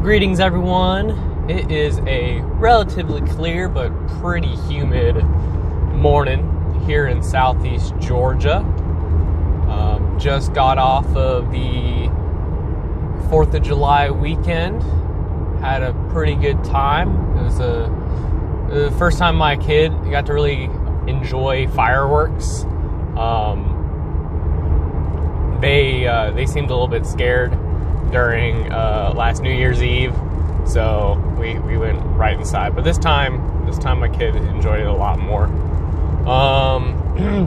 Greetings, everyone. It is a relatively clear but pretty humid morning here in southeast Georgia. Just got off of the 4th of July weekend. Had a pretty good time. It was the first time my kid got to really enjoy fireworks. They seemed a little bit scared during last New Year's Eve, so we went right inside. But this time my kid enjoyed it a lot more.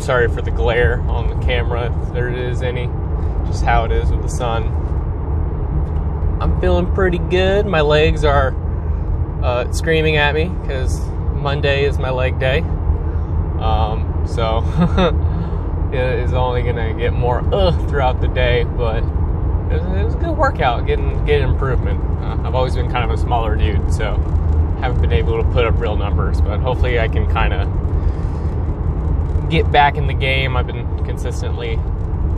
Sorry for the glare on the camera, if there is any, just how it is with the sun. I'm feeling pretty good. My legs are screaming at me because Monday is my leg day. So it is only gonna get more throughout the day, but it was a good workout, getting improvement. I've always been kind of a smaller dude, so haven't been able to put up real numbers, but hopefully I can kind of get back in the game. I've been consistently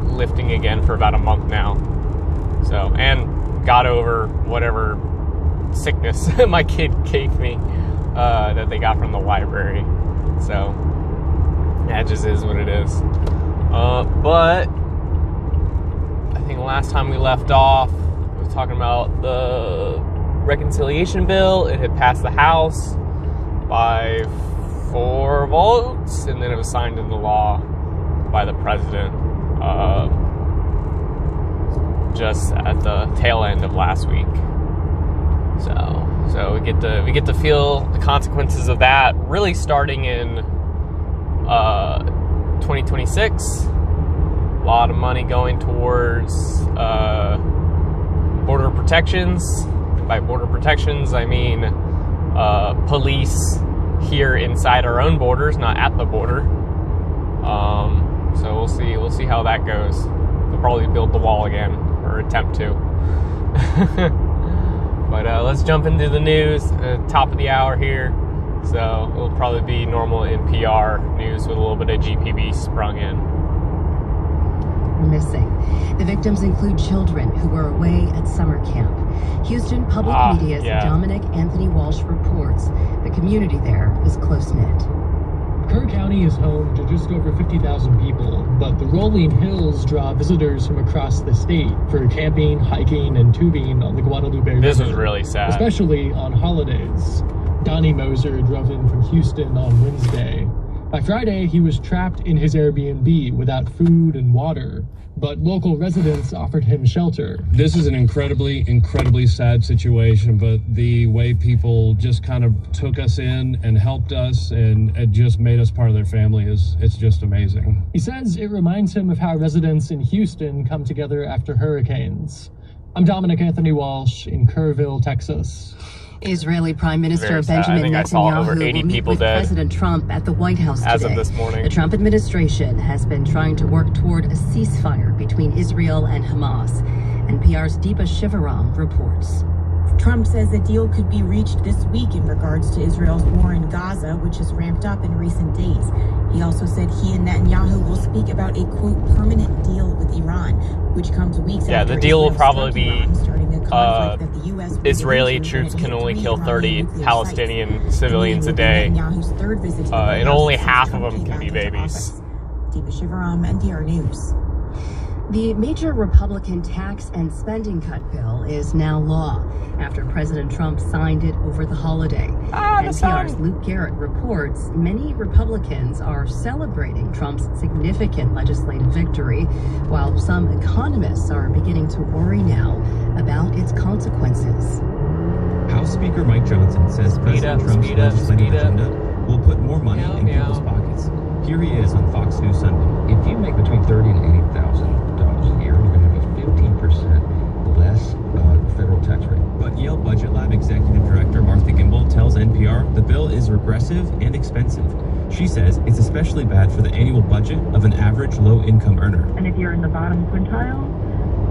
lifting again for about a month now, so, and got over whatever sickness my kid gave me that they got from the library, so that just is what it is. But I think last time we left off, we were talking about the reconciliation bill. It had passed the House by 4 votes, and then it was signed into law by the president just at the tail end of last week. So we get to feel the consequences of that really starting in 2026. A lot of money going towards border protections. By border protections, I mean police here inside our own borders, not at the border. So we'll see how that goes. They'll probably build the wall again, or attempt to. But let's jump into the news. Top of the hour here. So it'll probably be normal NPR news with a little bit of GPB sprung in. Missing. The victims include children who were away at summer camp. Houston Public Media's Dominic Anthony Walsh reports the community there is close-knit. Kerr County is home to just over 50,000 people, but the rolling hills draw visitors from across the state for camping, hiking, and tubing on the Guadalupe River. This is really sad. Especially on holidays. Donnie Moser drove in from Houston on Wednesday. By Friday, he was trapped in his Airbnb without food and water, but local residents offered him shelter. This is an incredibly, incredibly sad situation, but the way people just kind of took us in and helped us and it just made us part of their family it's just amazing. He says it reminds him of how residents in Houston come together after hurricanes. I'm Dominic Anthony Walsh in Kerrville, Texas. Israeli Prime Minister Benjamin Netanyahu will meet with President Trump at the White House today. As of this morning. The Trump administration has been trying to work toward a ceasefire between Israel and Hamas. NPR's Deepa Shivaram reports. Trump says a deal could be reached this week in regards to Israel's war in Gaza, which has ramped up in recent days. He also said he and Netanyahu will speak about a, quote, permanent deal with Iran, which comes weeks after the deal will probably be Israeli troops can only kill 30 Palestinian civilians a day, and only half of them can be babies. Deepa Shivaram, NPR News. The major Republican tax and spending cut bill is now law after President Trump signed it over the holiday. NPR's Luke Garrett reports many Republicans are celebrating Trump's significant legislative victory, while some economists are beginning to worry now about its consequences. House Speaker Mike Johnson says President Trump's legislative agenda will put more money in people's pockets. Here he is on Fox News Sunday. If you make between $30,000 and $80,000 a year, you're going to have a 15% less federal tax rate. But Yale Budget Lab Executive Director Martha Gimbel tells NPR the bill is regressive and expensive. She says it's especially bad for the annual budget of an average low-income earner. And if you're in the bottom quintile,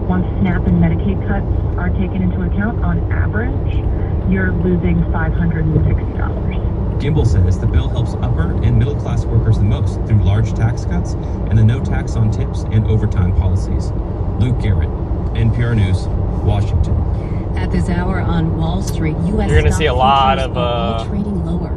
once SNAP and Medicaid cuts are taken into account, on average, you're losing $560. Gimbel says the bill helps upper and middle class workers the most through large tax cuts and the no tax on tips and overtime policies. Luke Garrett, NPR News, Washington. At this hour on Wall Street, U.S. You're going to see a lot stock of trading lower.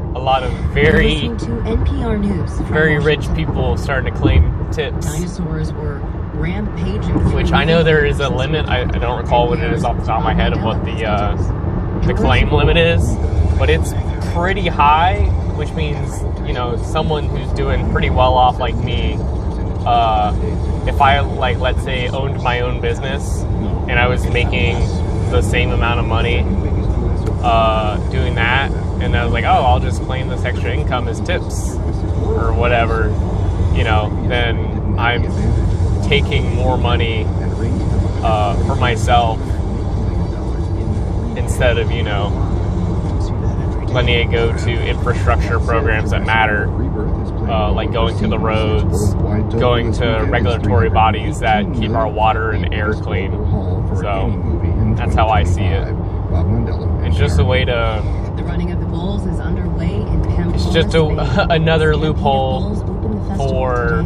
very Listening to NPR News from very rich Washington. people starting to claim tips. Dinosaurs were rampaging. Which I know there is a limit. I don't recall what it is off the top of my head of what the claim limit is, but it's pretty high, which means, you know, someone who's doing pretty well off like me, if I, like, let's say owned my own business and I was making the same amount of money doing that, and I was like, oh, I'll just claim this extra income as tips or whatever, you know, then I'm taking more money for myself instead of, you know, letting it go to infrastructure programs that matter, like going to the roads, going to regulatory bodies that keep our water and air clean. So that's how I see it. It's just a way to... The running of the Bulls is underway in Pembroke. It's just another loophole for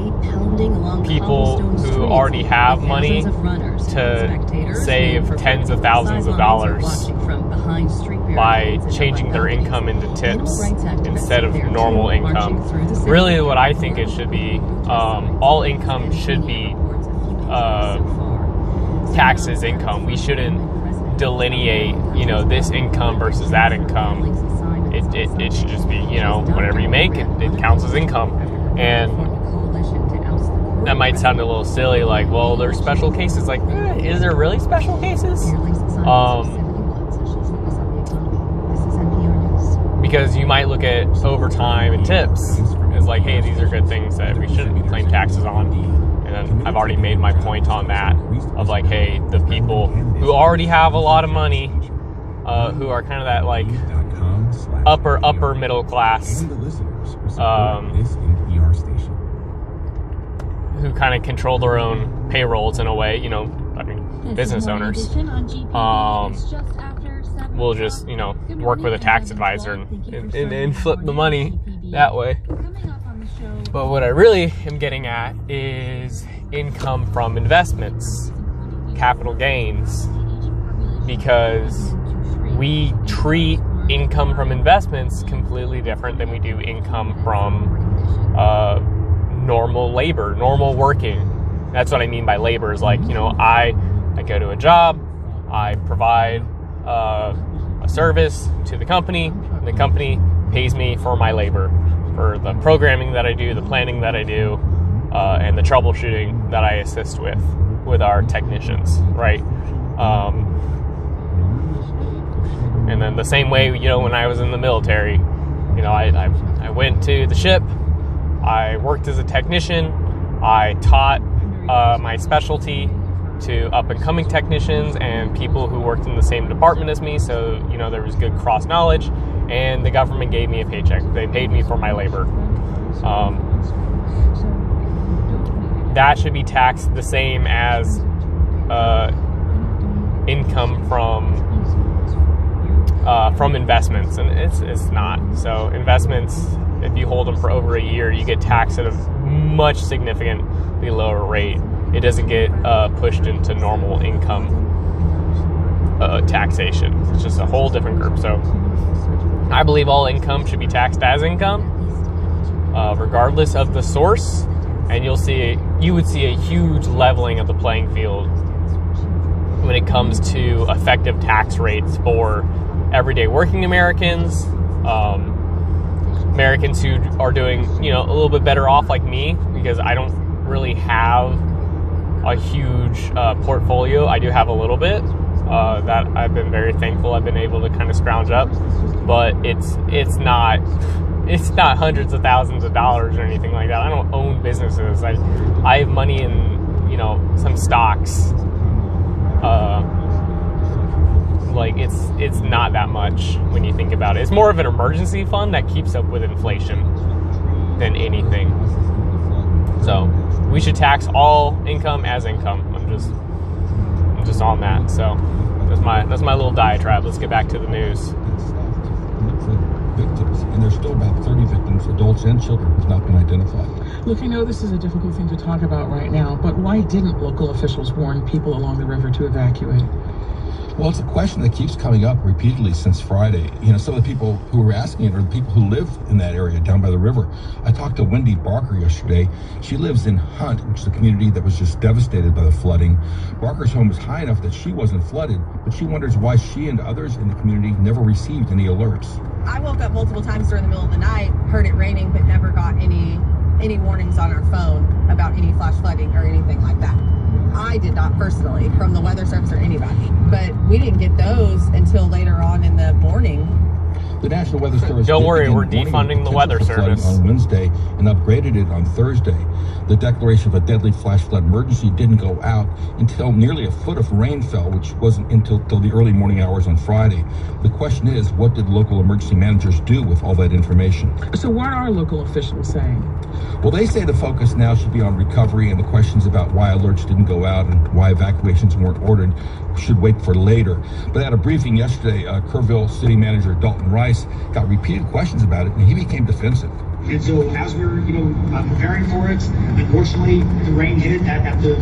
people who already have money to save tens of thousands of dollars by changing their income into tips instead of normal income. Really what I think it should be, all income should be taxed as income. We shouldn't delineate, you know, this income versus that income. It should just be, you know, whatever you make, it counts as income. And that might sound a little silly, like, well, there's special cases. Like, is there really special cases? Because you might look at overtime and tips as like, hey, these are good things that we shouldn't claim taxes on. And then I've already made my point on that of like, hey, the people who already have a lot of money, who are kind of that like upper middle class, who kind of control their own payrolls in a way, you know, I mean, business owners, will just, you know, work with a tax advisor and flip the money that way. But what I really am getting at is income from investments, capital gains, because we treat income from investments completely different than we do income from normal labor, normal working. That's what I mean by labor, is like, you know, I go to a job, I provide a service to the company, and the company pays me for my labor, for the programming that I do, the planning that I do, and the troubleshooting that I assist with our technicians, right? And then the same way, you know, when I was in the military, you know, I went to the ship, I worked as a technician, I taught my specialty to up-and-coming technicians and people who worked in the same department as me, so, you know, there was good cross-knowledge, and the government gave me a paycheck. They paid me for my labor. That should be taxed the same as income from investments, and it's not. So investments, if you hold them for over a year, you get taxed at a much significantly lower rate. It doesn't get pushed into normal income taxation. It's just a whole different group. So I believe all income should be taxed as income, regardless of the source. And you would see a huge leveling of the playing field when it comes to effective tax rates for everyday working Americans, Americans who are doing, you know, a little bit better off like me, because I don't really have a huge portfolio. I do have a little bit that I've been very thankful I've been able to kind of scrounge up, but it's not hundreds of thousands of dollars or anything like that. I don't own businesses. I have money in, you know, some stocks. Like it's not that much when you think about it. It's more of an emergency fund that keeps up with inflation than anything. So we should tax all income as income. I'm just on that. So that's my little diatribe. Let's get back to the news. Victims, and there's still about 30 victims, adults and children, who have not been identified. Look, I know this is a difficult thing to talk about right now, but why didn't local officials warn people along the river to evacuate? Well, it's a question that keeps coming up repeatedly since Friday. You know, some of the people who were asking it are the people who live in that area down by the river. I talked to Wendy Barker yesterday. She lives in Hunt, which is a community that was just devastated by the flooding. Barker's home is high enough that she wasn't flooded, but she wonders why she and others in the community never received any alerts. I woke up multiple times during the middle of the night, heard it raining, but never got any warnings on our phone about any flash flooding or anything like that. I did not personally, from the Weather Service or anybody, but we didn't get those until later on in the morning. The National Weather Service. Don't worry, we're defunding the Weather Service on Wednesday and upgraded it on Thursday. The declaration of a deadly flash flood emergency didn't go out until nearly a foot of rain fell, which wasn't until the early morning hours on Friday. The question is, what did local emergency managers do with all that information? So what are local officials saying? Well, they say the focus now should be on recovery, and the questions about why alerts didn't go out and why evacuations weren't ordered should wait for later. But at a briefing yesterday, Kerrville City Manager Dalton Rice got repeated questions about it, and he became defensive. And so as we're, preparing for it, unfortunately, the rain hit at the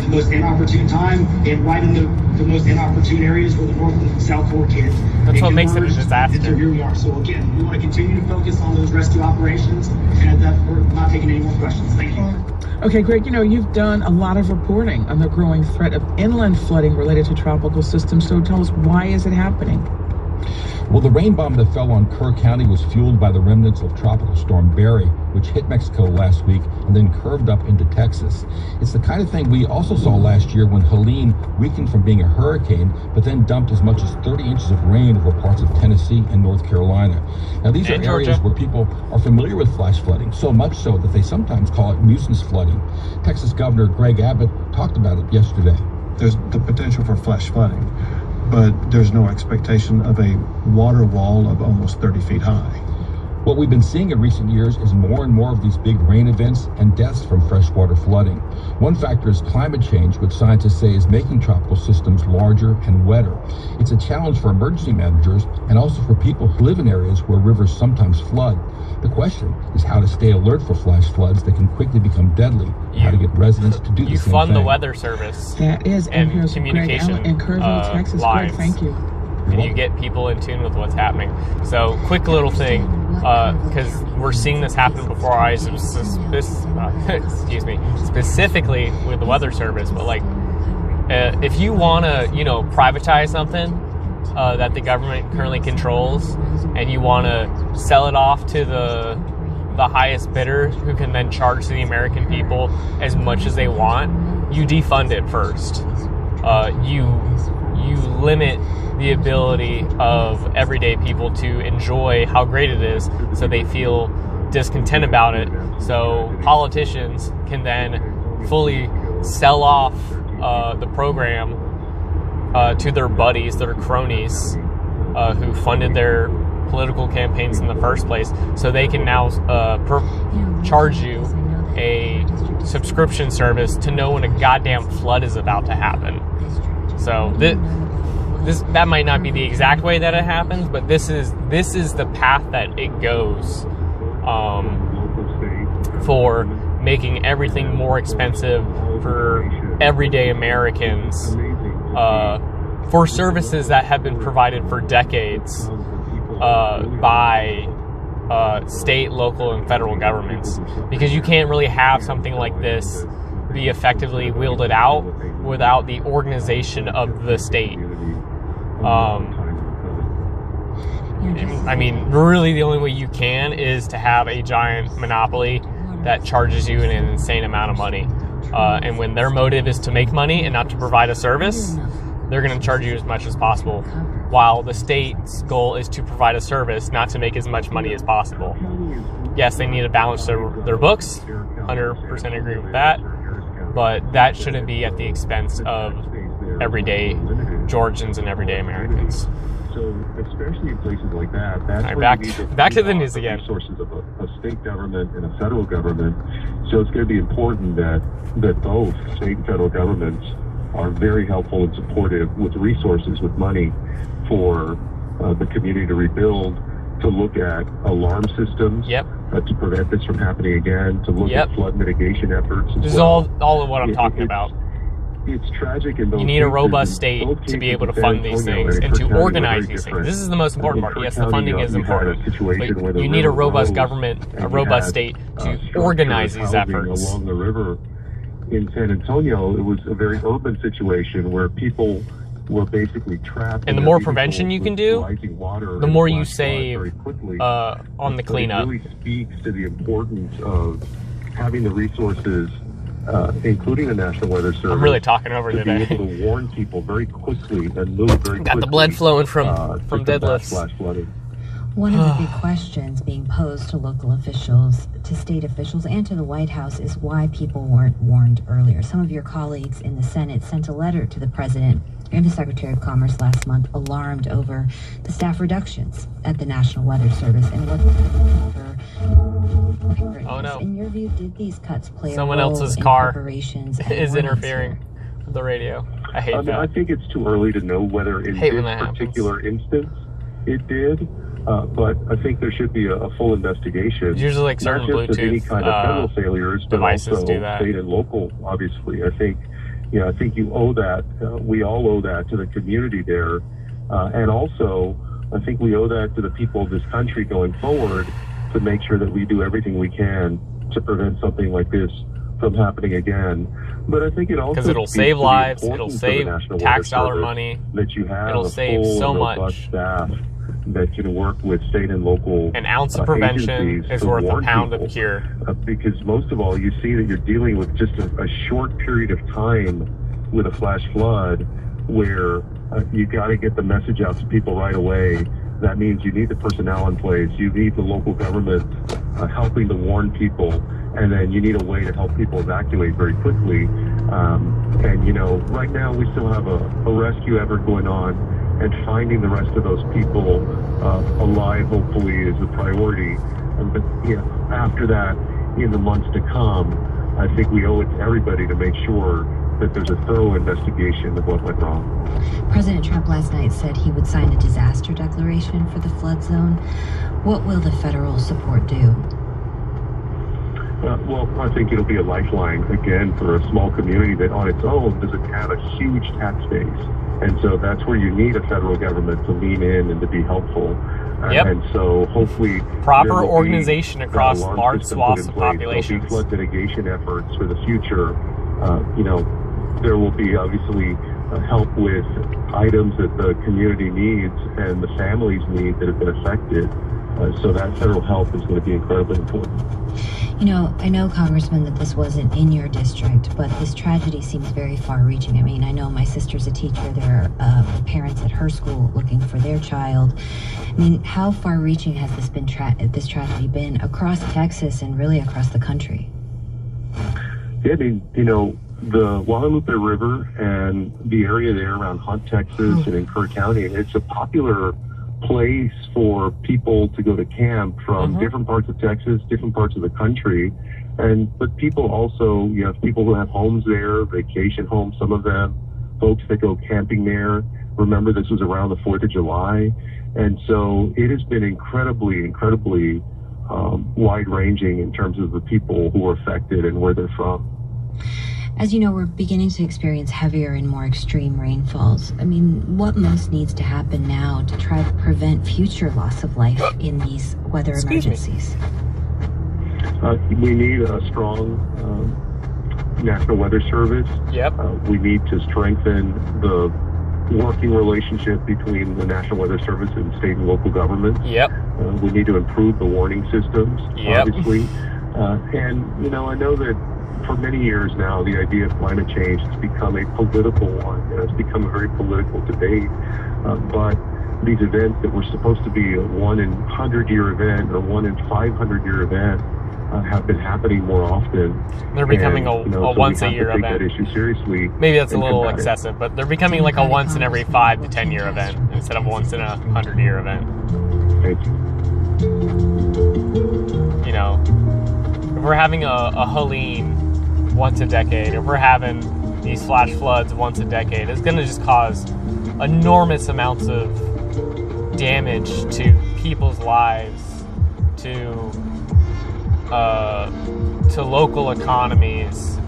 most inopportune time and right in the most inopportune areas where the North and South Fork hit. That's what makes it a disaster. And so here we are. So again, we want to continue to focus on those rescue operations, and that we're not taking any more questions. Thank you. Okay, Greg, you've done a lot of reporting on the growing threat of inland flooding related to tropical systems. So tell us, why is it happening? Well, the rain bomb that fell on Kerr County was fueled by the remnants of Tropical Storm Barry, which hit Mexico last week and then curved up into Texas. It's the kind of thing we also saw last year when Helene weakened from being a hurricane, but then dumped as much as 30 inches of rain over parts of Tennessee and North Carolina. Now, these are areas where people are familiar with flash flooding, so much so that they sometimes call it nuisance flooding. Texas Governor Greg Abbott talked about it yesterday. There's the potential for flash flooding, but there's no expectation of a water wall of almost 30 feet high. What we've been seeing in recent years is more and more of these big rain events and deaths from freshwater flooding. One factor is climate change, which scientists say is making tropical systems larger and wetter. It's a challenge for emergency managers and also for people who live in areas where rivers sometimes flood. The question is how to stay alert for flash floods that can quickly become deadly, how to get residents to do the same thing. You fund the Weather Service. That is, and communication in Kerrville, Texas. Lives. Greg, thank you. And you get people in tune with what's happening. So, quick little thing, because we're seeing this happen before our eyes, specifically with the Weather Service. But if you want to, privatize something that the government currently controls, and you want to sell it off to the highest bidder, who can then charge the American people as much as they want, you defund it first. You limit the ability of everyday people to enjoy how great it is, so they feel discontent about it. So politicians can then fully sell off the program to their buddies, their cronies, who funded their political campaigns in the first place. So they can now charge you a subscription service to know when a goddamn flood is about to happen. So that might not be the exact way that it happens, but this is the path that it goes for making everything more expensive for everyday Americans, for services that have been provided for decades by state, local, and federal governments. Because you can't really have something like this be effectively wielded out without the organization of the state. Really the only way you can is to have a giant monopoly that charges you an insane amount of money. And when their motive is to make money and not to provide a service, they're going to charge you as much as possible, while the state's goal is to provide a service, not to make as much money as possible. Yes, they need to balance their books, 100% agree with that, but that shouldn't be at the expense of everyday Georgians and everyday Americans. So, especially in places like that, that's right, where back to the news again. Resources of a state government and a federal government. So it's going to be important that both state and federal governments are very helpful and supportive with resources, with money for the community to rebuild, to look at alarm systems, to prevent this from happening again, to look at flood mitigation efforts. This is all of what I'm talking about. It's tragic in both You need a robust cases. state Both to be cases able to in fund San these Antonio things and Kirk to County were organize very these different. things. This is the most important In part. Kirk Yes, the County, funding is you had a important, situation but where the you need a river robust rose, government, and a you robust had, state to structured organize these housing efforts. along the river. In San Antonio, it was a very urban situation where people were basically trapped. And the more prevention you can do, the more you save on the cleanup. It really speaks to the importance of having the resources, including the National Weather Service. I'm really talking over to today. be able to warn people very quickly and move very quickly. Got the blood flowing from deadlifts. Flash flooding. One of the big questions being posed to local officials, to state officials, and to the White House is why people weren't warned earlier. Some of your colleagues in the Senate sent a letter to the President and the Secretary of Commerce last month, alarmed over the staff reductions at the National Weather Service and what Oh no. In your view, did these cuts play Someone a role else's in car preparations is interfering with the radio. I hate that. I think it's too early to know whether in this particular instance it did. But I think there should be a full investigation. It's usually like certain not just of any Bluetooth kind of federal failures, but devices also do that. state and local. Obviously, I think you owe that. We all owe that to the community there, and also I think we owe that to the people of this country going forward to make sure that we do everything we can to prevent something like this from happening again. But I think it also because it'll save lives, it'll save tax dollar money, that you have it'll save so much. Staff that can work with state and local an ounce of prevention is worth a pound of cure. Because most of all, you see that you're dealing with just a short period of time with a flash flood where you got to get the message out to people right away. That means you need the personnel in place. You need the local government helping to warn people. And then you need a way to help people evacuate very quickly. And, right now we still have a rescue effort going on. And finding the rest of those people alive, hopefully, is a priority. But after that, in the months to come, I think we owe it to everybody to make sure that there's a thorough investigation of what went wrong. President Trump last night said he would sign a disaster declaration for the flood zone. What will the federal support do? Well, I think it'll be a lifeline, again, for a small community that on its own doesn't have a huge tax base. And so that's where you need a federal government to lean in and to be helpful. Yep. And so hopefully proper organization across large swaths of populations. There'll be flood mitigation efforts for the future. There will be obviously help with items that the community needs and the families need that have been affected. So that federal help is going to be incredibly important. I know, Congressman, that this wasn't in your district, but this tragedy seems very far-reaching. I mean, I know my sister's a teacher. There are parents at her school looking for their child. I mean, how far-reaching has this tragedy been across Texas and really across the country? Yeah, I mean, the Guadalupe River and the area there around Hunt, Texas, and in Kerr County, it's a popular place for people to go to camp from different parts of Texas, different parts of the country. But people also, you have people who have homes there, vacation homes, some of them, folks that go camping there. Remember, this was around the 4th of July. And so it has been incredibly wide-ranging in terms of the people who are affected and where they're from. As you know, we're beginning to experience heavier and more extreme rainfalls. I mean, what most needs to happen now to try to prevent future loss of life in these weather emergencies? We need a strong National Weather Service. Yep. We need to strengthen the working relationship between the National Weather Service and state and local governments. Yep. We need to improve the warning systems, obviously. And, I know that for many years now, the idea of climate change has become a political one. It's become a very political debate. But these events that were supposed to be a 1 in 100-year event or 1 in 500-year event have been happening more often. They're becoming a once-a-year event. That issue seriously. Maybe that's a little excessive, but they're becoming like a once in every 5 to 10 year event instead of once in a 100-year event. Thank you. If we're having a Helene once a decade, if we're having these flash floods once a decade, it's going to just cause enormous amounts of damage to people's lives, to local economies,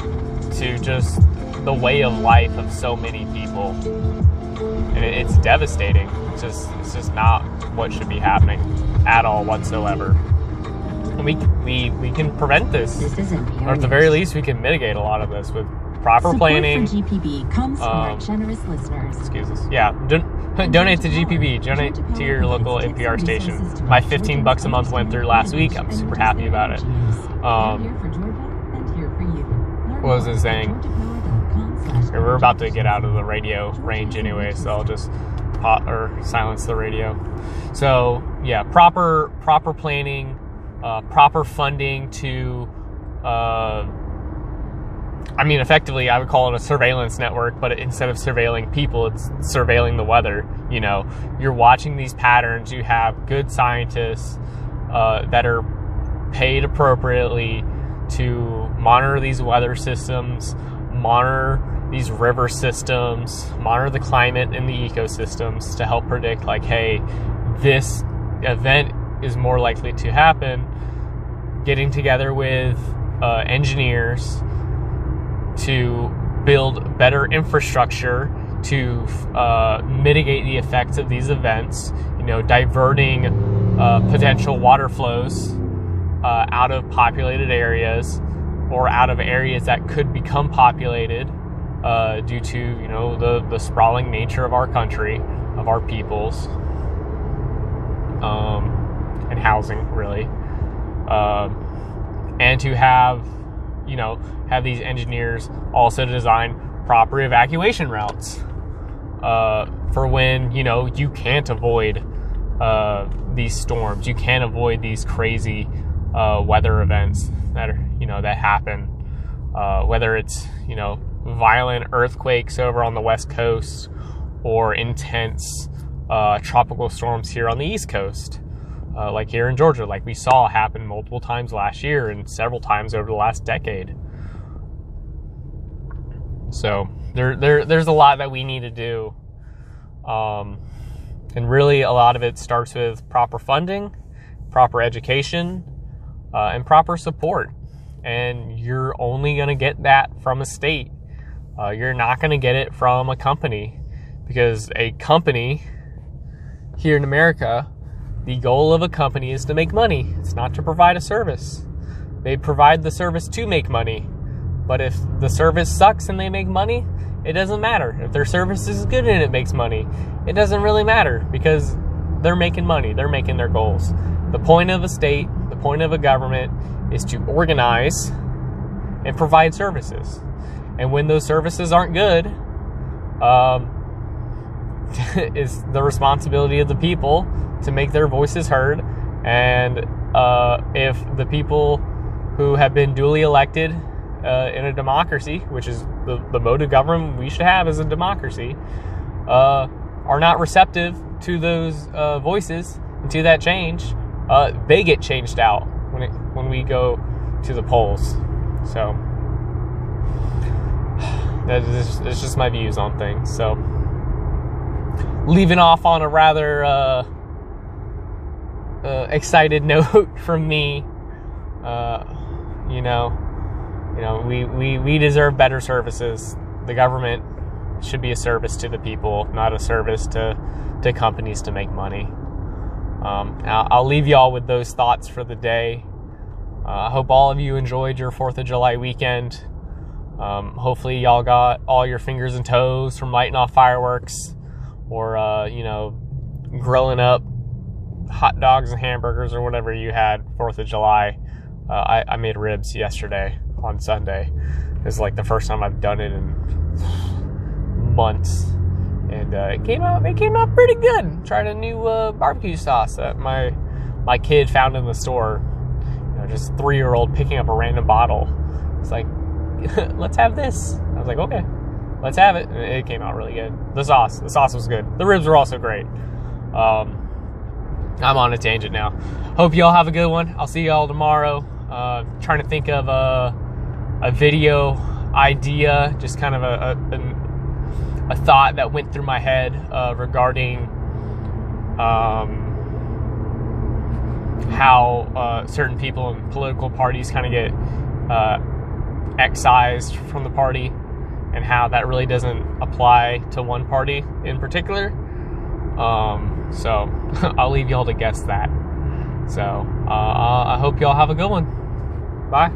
to just the way of life of so many people, and it's devastating. It's just not what should be happening at all whatsoever. And we can prevent this, or at the very least, we can mitigate a lot of this with proper planning. Support for GPB comes from our generous listeners. Excuse us. Yeah, donate to GPB. Donate to your local NPR station. My $15 a month went through last week. I'm super happy about it. What was it saying? We're about to get out of the radio range anyway, so I'll just silence the radio. So yeah, proper planning, proper funding to. Effectively, I would call it a surveillance network, but instead of surveilling people, it's surveilling the weather. You know, you're watching these patterns. You have good scientists that are paid appropriately to monitor these weather systems, monitor these river systems, monitor the climate and the ecosystems to help predict, like, hey, this event is more likely to happen. Getting together with engineers to build better infrastructure to mitigate the effects of these events, you know, diverting potential water flows out of populated areas or out of areas that could become populated due to, you know, the sprawling nature of our country, of our peoples, and housing, really. And to have these engineers also design proper evacuation routes for when, you know, you can't avoid these storms. You can't avoid these crazy weather events that are, you know, that happen. Whether it's, you know, violent earthquakes over on the West Coast or intense tropical storms here on the East Coast. Like here in Georgia, like we saw happen multiple times last year and several times over the last decade. So there's a lot that we need to do. And really a lot of it starts with proper funding, proper education, and proper support. And you're only going to get that from a state. You're not going to get it from a company, because a company here in America, the goal of a company is to make money. It's not to provide a service. They provide the service to make money. But if the service sucks and they make money, it doesn't matter. If their service is good and it makes money, it doesn't really matter, because they're making money. They're making their goals. The point of a state, the point of a government is to organize and provide services. And when those services aren't good, it's the responsibility of the people to make their voices heard. And if the people who have been duly elected in a democracy, which is the mode of government we should have as a democracy, are not receptive to those voices and to that change, they get changed out when we go to the polls. So that's just my views on things. So leaving off on a rather excited note from me, we deserve better services. The government should be a service to the people, not a service to companies to make money. I'll leave y'all with those thoughts for the day. I hope all of you enjoyed your 4th of July weekend. Hopefully y'all got all your fingers and toes from lighting off fireworks, or grilling up hot dogs and hamburgers or whatever you had 4th of July. I made ribs yesterday on Sunday. It was like the first time I've done it in months, and it came out pretty good. Tried a new barbecue sauce that my kid found in the store. Just 3-year-old picking up a random bottle. It's like, let's have this. I was like, okay, let's have it. And it came out really good. The sauce was good. The ribs were also great. I'm on a tangent now. Hope y'all have a good one. I'll see y'all tomorrow. Trying to think of a video idea, just kind of a thought that went through my head regarding how certain people in political parties kind of get excised from the party, and how that really doesn't apply to one party in particular. So I'll leave y'all to guess that. So I hope y'all have a good one. Bye.